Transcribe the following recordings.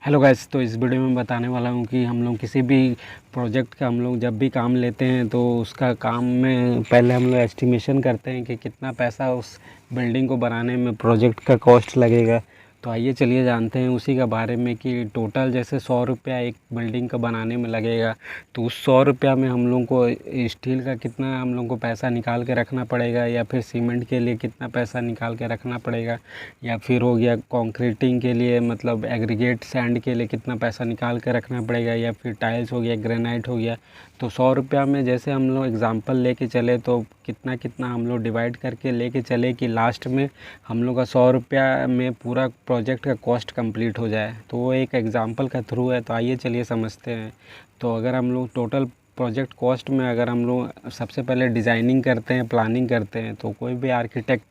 Hello guys, तो इस video में बताने वाला हूँ कि हम लोग किसी भी प्रोजेक्ट का हम लोग जब भी काम लेते हैं तो उसका काम में पहले हम लोग एस्टिमेशन करते हैं कि कितना पैसा उस बिल्डिंग को बनाने में प्रोजेक्ट का कॉस्ट लगेगा। तो आइए चलिए जानते हैं उसी का बारे में कि टोटल जैसे 100 रुपया एक बिल्डिंग का बनाने में लगेगा, तो उस 100 रुपया में हम लोग को स्टील का कितना हम लोग को पैसा निकाल के रखना पड़ेगा, या फिर सीमेंट के लिए कितना पैसा निकाल के रखना पड़ेगा, या फिर हो गया कंक्रीटिंग के लिए मतलब एग्रीगेट सैंड के लिए कितना पैसा निकाल के रखना पड़ेगा, या फिर टाइल्स हो गया, ग्रेनाइट हो गया। तो 100 रुपया में जैसे हम लोग एग्ज़ाम्पल लेके चले तो कितना कितना हम लोग डिवाइड करके लेके चले कि लास्ट में हम लोग का 100 रुपया में पूरा प्रोजेक्ट का कॉस्ट कंप्लीट हो जाए। तो वो एक एग्ज़ाम्पल का थ्रू है, तो आइए चलिए समझते हैं। तो अगर हम लोग टोटल प्रोजेक्ट कॉस्ट में अगर हम लोग सबसे पहले डिज़ाइनिंग करते हैं, प्लानिंग करते हैं, तो कोई भी आर्किटेक्ट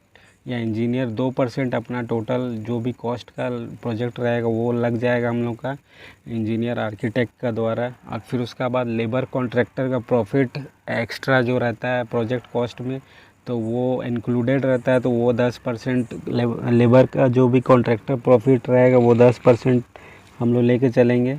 या इंजीनियर 2% अपना टोटल जो भी कॉस्ट का प्रोजेक्ट रहेगा वो लग जाएगा हम लोग का इंजीनियर आर्किटेक्ट का द्वारा। और फिर उसका बाद लेबर कॉन्ट्रैक्टर का प्रॉफिट एक्स्ट्रा जो रहता है प्रोजेक्ट कॉस्ट में, तो वो इंक्लूडेड रहता है, तो वो 10% लेबर का जो भी कॉन्ट्रैक्टर प्रॉफिट रहेगा वो 10% हम लोग लेके चलेंगे।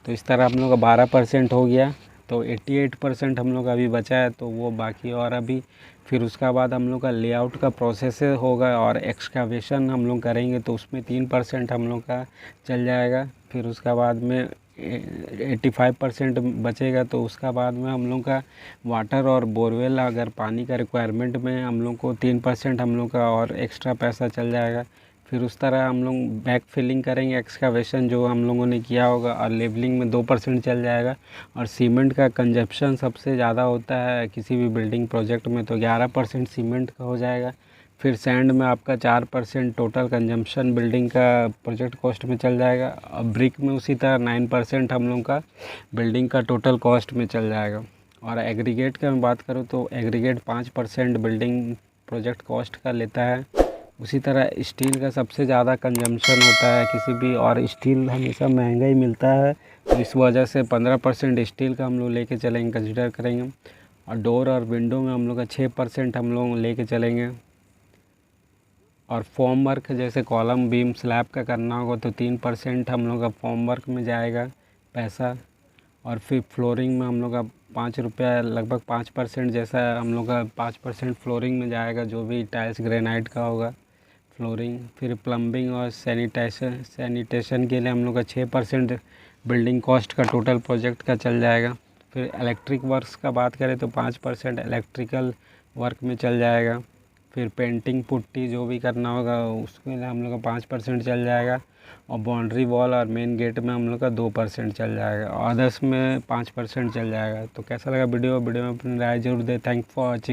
तो इस तरह हम लोग का 12% हो गया, तो 88% हम लोग का अभी बचा है, तो वो बाकी और अभी फिर उसका बाद हम लोग का लेआउट का प्रोसेस होगा और एक्सकावेशन हम लोग करेंगे, तो उसमें 3% हम लोग का चल जाएगा। फिर उसका बाद में 85% बचेगा, तो उसका बाद में हम लोग का वाटर और बोरवेल अगर पानी का रिक्वायरमेंट में हम लोग को 3% हम लोग का और एक्स्ट्रा पैसा चल जाएगा। फिर उस तरह हम लोग बैक फिलिंग करेंगे एक्सकावेशन जो हम लोगों ने किया होगा, और लेवलिंग में 2% चल जाएगा। और सीमेंट का कंजप्शन सबसे ज़्यादा होता है किसी भी बिल्डिंग प्रोजेक्ट में, तो 11% सीमेंट का हो जाएगा। फिर सैंड में आपका 4% टोटल कंजम्पशन बिल्डिंग का प्रोजेक्ट कॉस्ट में चल जाएगा। और ब्रिक में उसी तरह 9% हम लोग का बिल्डिंग का टोटल कॉस्ट में चल जाएगा। और एग्रीगेट का मैं बात करूँ तो एग्रीगेट 5% बिल्डिंग प्रोजेक्ट कॉस्ट का लेता है। उसी तरह स्टील का सबसे ज़्यादा कंजम्पशन होता है किसी भी, और स्टील हमेशा महंगा ही मिलता है, तो इस वजह से 15% स्टील का हम लोग लेके चलेंगे, कंसिडर करेंगे। और डोर और विंडो में हम लोग का 6% हम लोग लेके चलेंगे। और फॉर्म वर्क जैसे कॉलम बीम स्लैब का करना होगा तो 3% हम लोग का फॉर्म वर्क में जाएगा पैसा। और फिर फ्लोरिंग में हम लोग का 5 रुपया लगभग 5% जैसा हम लोग का 5% फ्लोरिंग में जाएगा, जो भी टाइल्स ग्रेनाइट का होगा फ्लोरिंग। फिर प्लम्बिंग और सैनिटेशन के लिए हम लोग का 6% बिल्डिंग कॉस्ट का टोटल प्रोजेक्ट का चल जाएगा। फिर इलेक्ट्रिक वर्क्स का बात करें तो 5% इलेक्ट्रिकल वर्क में चल जाएगा। फिर पेंटिंग पुट्टी जो भी करना होगा उसके लिए हम लोग का 5% चल जाएगा। और बाउंड्री वॉल और मेन गेट में हम लोग का 2% चल जाएगा, और अदर्स में 5% चल जाएगा। तो कैसा लगा वीडियो में अपनी राय जरूर दें। Thank for watching.